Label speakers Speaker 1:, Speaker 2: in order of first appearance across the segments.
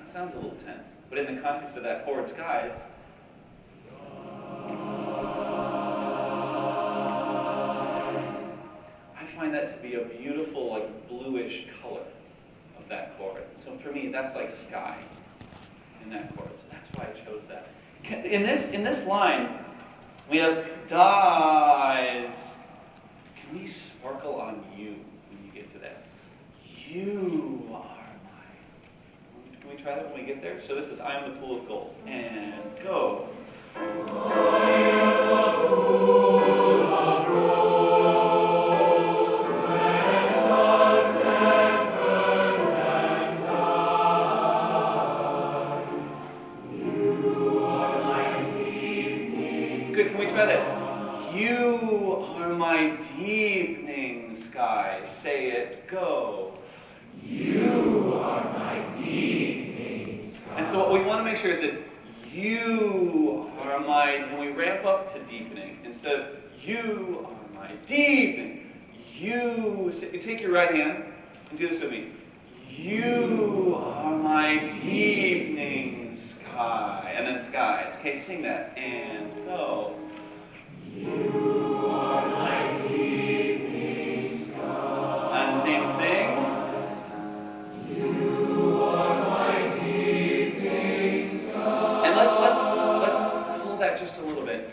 Speaker 1: It sounds a little tense. But in the context of that chord, skies, I find that to be a beautiful, like, bluish color of that chord. So for me, that's like sky in that chord. So that's why I chose that. In this line, we have dies. Can we sparkle on you when you get to that? You are my. Can we try that when we get there? So this is I am the pool of gold. And go. Good, can we try this? You are my deepening sky. Say it, go.
Speaker 2: You are my deepening sky.
Speaker 1: And so what we want to make sure is it's you are my, and we ramp up to deepening. Instead of you are my deepening. You, take your right hand and do this with me. You are my deepening sky. And then skies. Okay, sing that. And go.
Speaker 2: You are my deepening sky.
Speaker 1: And same thing.
Speaker 2: You are my deepening sky.
Speaker 1: And let's pull that just a little bit.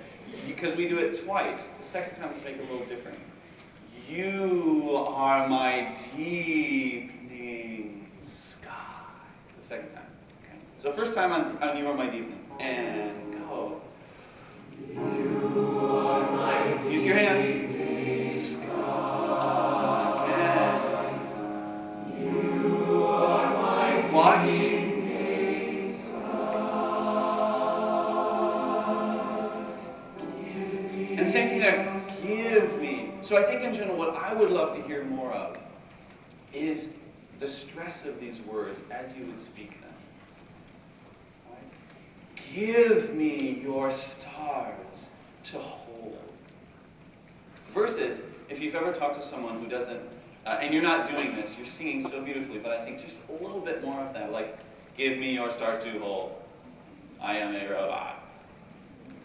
Speaker 1: Because we do it twice. The second time, let's make it a little different. You are my deepening sky. The second time. Okay. So first time on you are my deepening. And go.
Speaker 2: You are my
Speaker 1: Use your hand.
Speaker 2: deepening sky.
Speaker 1: Again.
Speaker 2: You are my
Speaker 1: Watch.
Speaker 2: deepening sky.
Speaker 1: And same thing there. Give me. So I think in general what I would love to hear more of is the stress of these words as you would speak them. Give me your stars to hold. Versus, if you've ever talked to someone who doesn't, and you're not doing this, you're singing so beautifully, but I think just a little bit more of that, like, give me your stars to hold. I am a robot.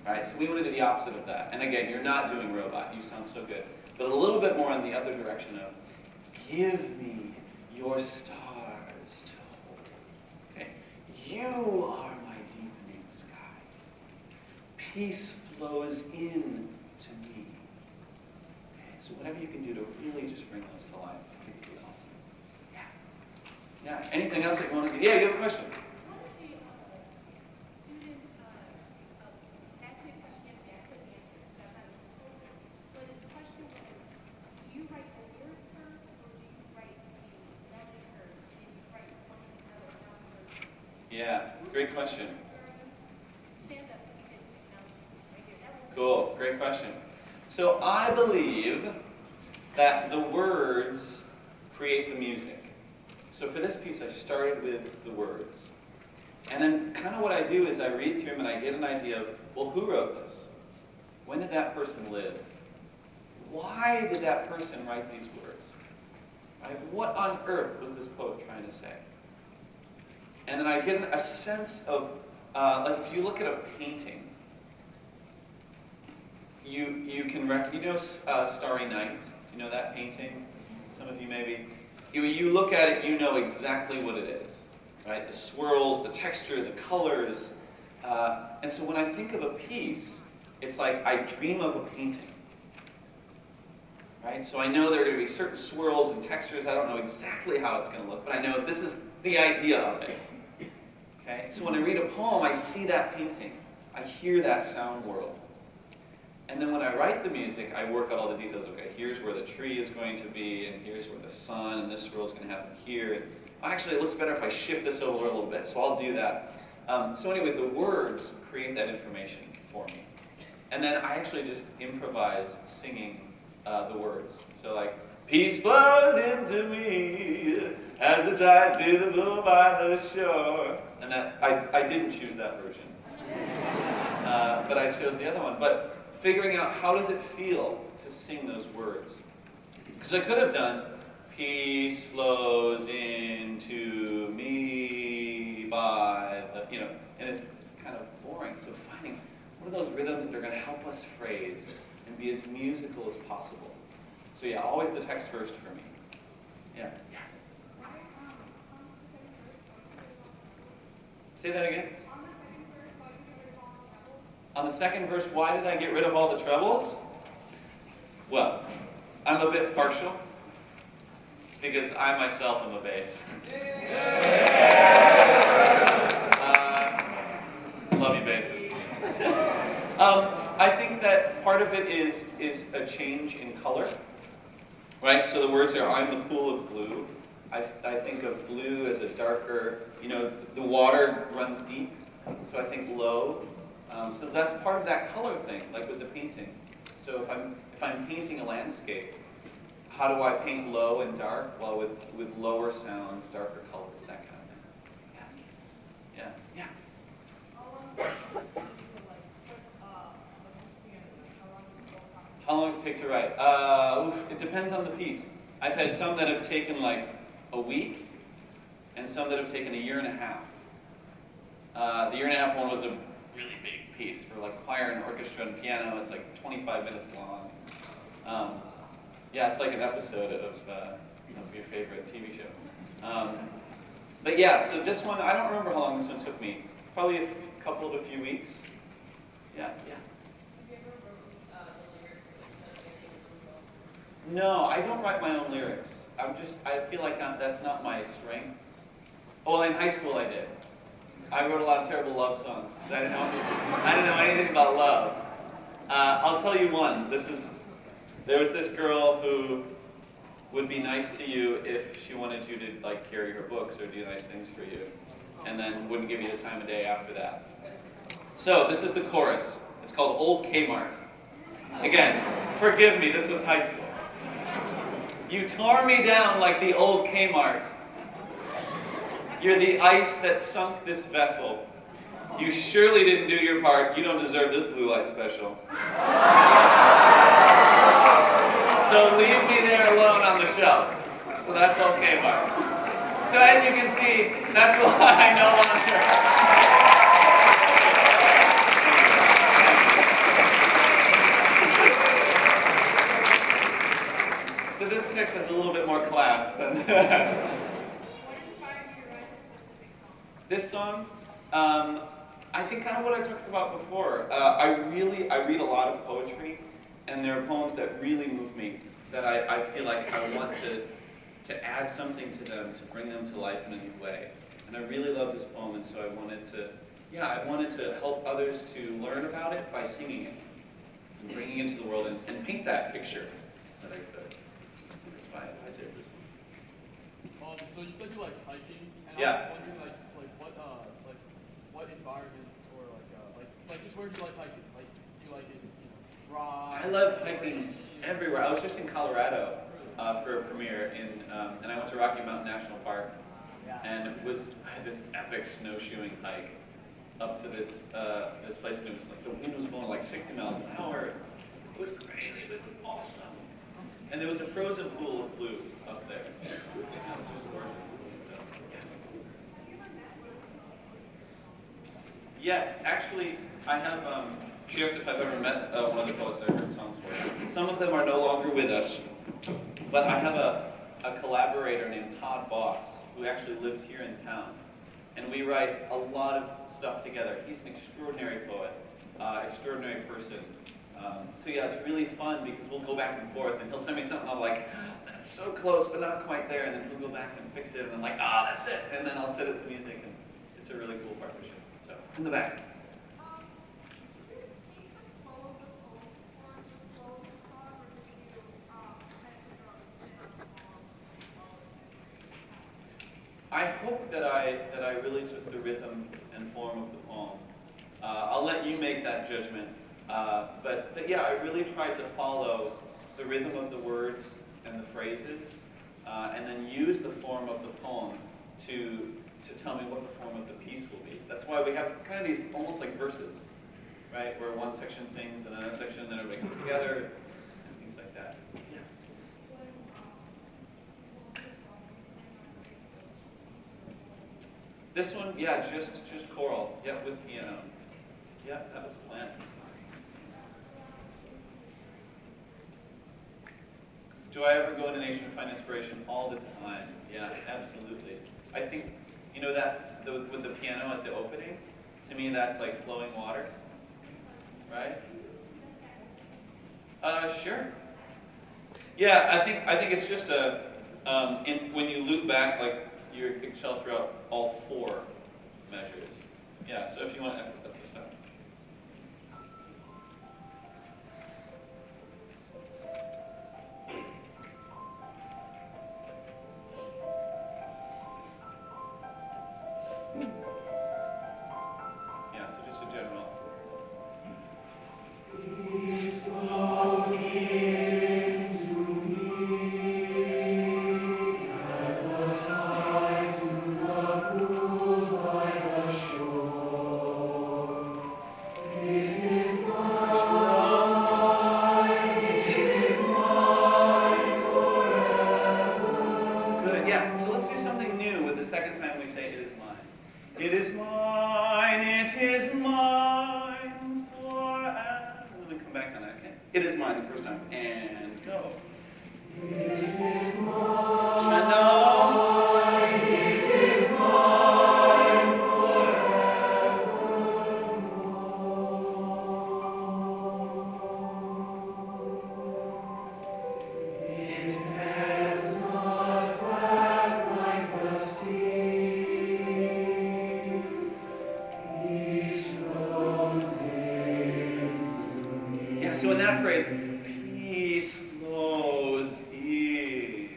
Speaker 1: Right? So we want to do the opposite of that. And again, you're not doing robot. You sound so good. But a little bit more in the other direction of, give me your stars to hold. Okay? You are my deepening skies. Peace flows in to me. Okay? So whatever you can do to really just bring those to life, I think would be awesome. Yeah. Yeah. Anything else that you want to do? Yeah, you have a question. Yeah, great question. Cool, great question. So I believe that the words create the music. So for this piece, I started with the words. And then kind of what I do is I read through them and I get an idea of, well, who wrote this? When did that person live? Why did that person write these words? Right? What on earth was this poet trying to say? And then I get a sense of, like if you look at a painting, you can recognize, Starry Night. Do you know that painting? Some of you maybe. You look at it, you know exactly what it is, right? The swirls, the texture, the colors. And so when I think of a piece, it's like I dream of a painting. Right? So I know there are going to be certain swirls and textures. I don't know exactly how it's going to look, but I know this is the idea of it. Okay? So when I read a poem, I see that painting. I hear that sound world. And then when I write the music, I work out all the details. Okay, here's where the tree is going to be, and here's where the sun, and this swirl is going to happen here. Actually, it looks better if I shift this over a little bit, so I'll do that. So anyway, the words create that information for me. And then I actually just improvise singing the words. So like, peace flows into me as the tide to the blue by the shore. And that, I didn't choose that version. But I chose the other one. But figuring out how does it feel to sing those words. Because I could have done, peace flows into me by for those rhythms that are going to help us phrase and be as musical as possible. So yeah, always the text first for me. Yeah. Say that again. On the second verse, why did I get rid of all the trebles? Well, I'm a bit partial because I myself am a bass. Love you, basses. I think that part of it is a change in color, right? So the words are, I'm the pool of blue. I think of blue as a darker, the water runs deep, so I think low. So that's part of that color thing, like with the painting. So if I'm painting a landscape, how do I paint low and dark? Well, with lower sounds, darker colors, that kind of thing. Yeah. How long does it take to write? It depends on the piece. I've had some that have taken like a week, and some that have taken a year and a half. The year and a half one was a really big piece for like choir and orchestra and piano. It's like 25 minutes long. Yeah, it's like an episode of your favorite TV show. But yeah, so this one, I don't remember how long this one took me. Probably a few weeks. Yeah.
Speaker 3: Have you ever wrote the lyrics?
Speaker 1: No, I don't write my own lyrics. I feel like that's not my strength. Oh, well, in high school I did. I wrote a lot of terrible love songs because I didn't know anything about love. I'll tell you one. There was this girl who would be nice to you if she wanted you to like carry her books or do nice things for you, and then wouldn't give you the time of day after that. So this is the chorus. It's called Old Kmart. Again, forgive me, this was high school. You tore me down like the old Kmart. You're the ice that sunk this vessel. You surely didn't do your part. You don't deserve this blue light special. So leave me there alone on the shelf. So that's Old Kmart. So as you can see, that's why I no longer... So this text has a little bit more class than that.
Speaker 3: What inspired you to write this specific song?
Speaker 1: This song, I think kind of what I talked about before. I read a lot of poetry, and there are poems that really move me, that I feel like I want to add something to them, to bring them to life in a new way. And I really love this poem, and so I wanted to help others to learn about it by singing it, and bringing it into the world, and paint that picture that I could. That's why I did this one.
Speaker 4: So you said you like hiking, and
Speaker 1: Yeah.
Speaker 4: I was wondering what environments or just where do you like hiking? Like do you like it, dry?
Speaker 1: I love hiking everywhere. I was just in Colorado for a premiere, and I went to Rocky Mountain National Park, and I had this epic snowshoeing hike up to this place, and it was like the wind was blowing like 60 miles an hour. It was crazy, but it was awesome. And there was a frozen pool of blue up there. It was just gorgeous. Yes, actually, I have, she asked if I've ever met one of the poets that I've heard songs for. Some of them are no longer with us, but I have a collaborator named Todd Boss, who actually lives here in town. And we write a lot of stuff together. He's an extraordinary poet, extraordinary person. So yeah, it's really fun because we'll go back and forth, and he'll send me something, I'm like, that's so close, but not quite there, and then he'll go back and fix it, and I'm like, that's it, and then I'll set it to music, and it's a really cool partnership. So, in the back. I hope that I really took the rhythm and form of the poem. I'll let you make that judgment. But yeah, I really tried to follow the rhythm of the words and the phrases, and then use the form of the poem to tell me what the form of the piece will be. That's why we have kind of these almost like verses, right? Where one section sings and another section, and then everybody comes together, and things like that. Yeah. This one, yeah, just choral. Yeah, with piano. Yeah, that was the plan. Do I ever go into nature and find inspiration? All the time. Yeah, absolutely. I think, you know that with the piano at the opening, to me that's like flowing water, right? Sure. Yeah, I think it's just when you loop back like your excel throughout all 4 measures. Yeah. So if you want, that's the stuff. Yeah. So just a general. Good, yeah. So let's do something new with the second time we say it is mine. It is mine, it is mine forever. Let me come back on that, okay? It is mine the first time. And go.
Speaker 2: It is mine.
Speaker 1: No.
Speaker 2: It is mine forevermore. It has not flagged like the sea. Peace flows into me.
Speaker 1: Yeah, so in that phrase, peace flows in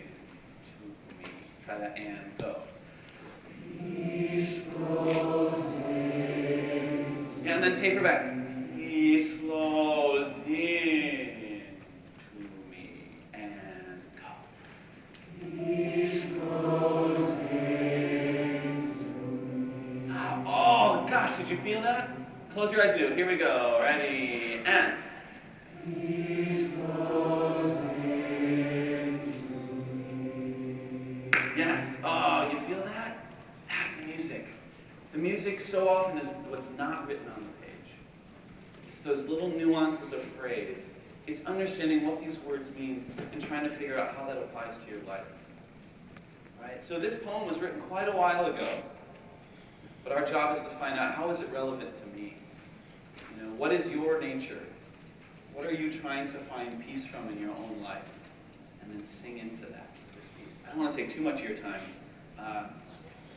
Speaker 1: to me. Try that and go.
Speaker 2: Peace flows in.
Speaker 1: Yeah, and then taper back. Peace flows in to me and go.
Speaker 2: Peace flows in.
Speaker 1: Oh gosh, did you feel that? Close your eyes and do it. Here we go. Ready and.
Speaker 2: Peace flows in.
Speaker 1: Yes. Oh, you feel that? That's the music. The music so often is what's not written on the page. It's those little nuances of phrase. It's understanding what these words mean and trying to figure out how that applies to your life. Right? So this poem was written quite a while ago, but our job is to find out how is it relevant to me. You know, what is your nature? What are you trying to find peace from in your own life? And then sing into that this piece. I don't want to take too much of your time.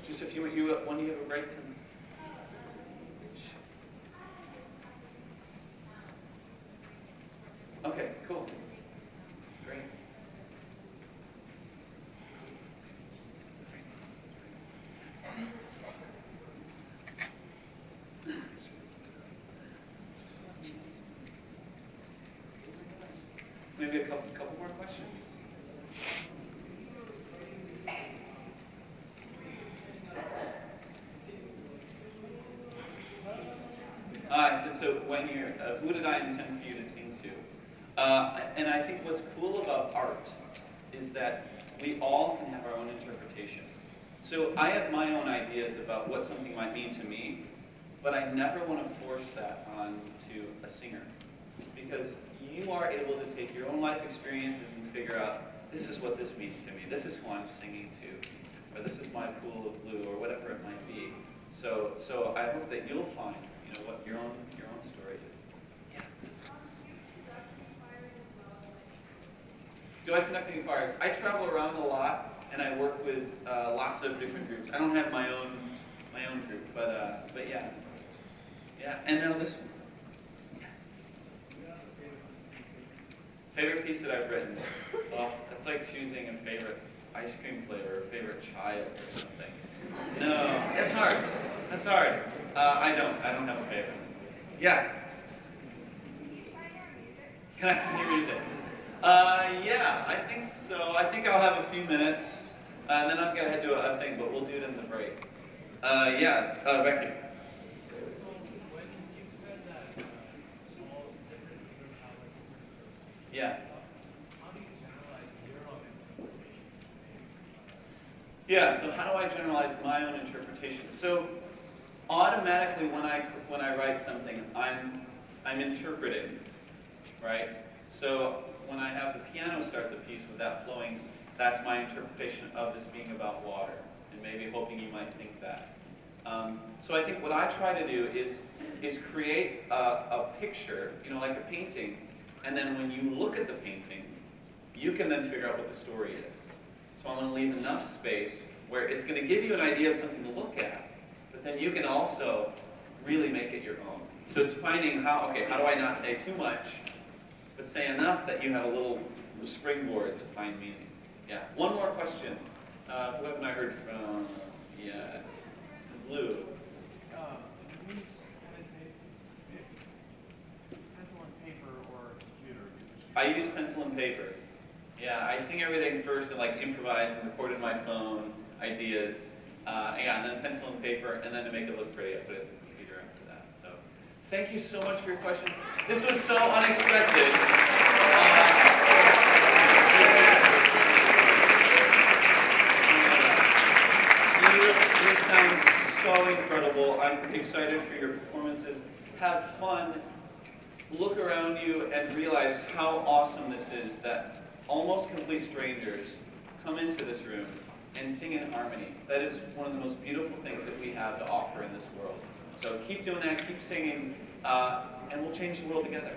Speaker 1: Just if you when you have a break. Okay, cool. Great. Maybe a couple more questions. So when you're, who did I intend for you to sing to? And I think what's cool about art is that we all can have our own interpretation. So I have my own ideas about what something might mean to me, but I never want to force that onto a singer. Because you are able to take your own life experiences and figure out, this is what this means to me, this is who I'm singing to, or this is my pool of blue, or whatever it might be. So I hope that you'll find, you know, what your own story is. Yeah. Do I conduct any choirs? I travel around a lot, and I work with lots of different groups. I don't have my own group, but yeah. Yeah, and now this one. Favorite piece that I've written? Well, that's like choosing a favorite ice cream flavor, a favorite child or something. No, that's hard. That's hard. I don't have a favorite. Yeah. Can I sing your music? Yeah, I think so. I think I'll have a few minutes, and then I'm gonna head to a thing, but we'll do it in the break. Yeah, Becky. Yeah. Yeah, so how do I generalize my own interpretation? So automatically when I write something, I'm interpreting, right? So when I have the piano start the piece with that flowing, that's my interpretation of this being about water, and maybe hoping you might think that. So I think what I try to do is create a picture, like a painting, and then when you look at the painting, you can then figure out what the story is. So I want to leave enough space where it's going to give you an idea of something to look at, but then you can also really make it your own. So it's finding how do I not say too much, but say enough that you have a little springboard to find meaning. Yeah. One more question. Who haven't I heard from yet? Blue.
Speaker 4: Do you use pencil and paper or computer?
Speaker 1: I use pencil and paper. Yeah, I sing everything first and improvise and record in my phone ideas. And then pencil and paper, and then to make it look pretty, I put it in the computer after that. So, thank you so much for your questions. This was so unexpected. You sound so incredible. I'm excited for your performances. Have fun. Look around you and realize how awesome this is that almost complete strangers come into this room and sing in harmony. That is one of the most beautiful things that we have to offer in this world. So keep doing that, keep singing, and we'll change the world together.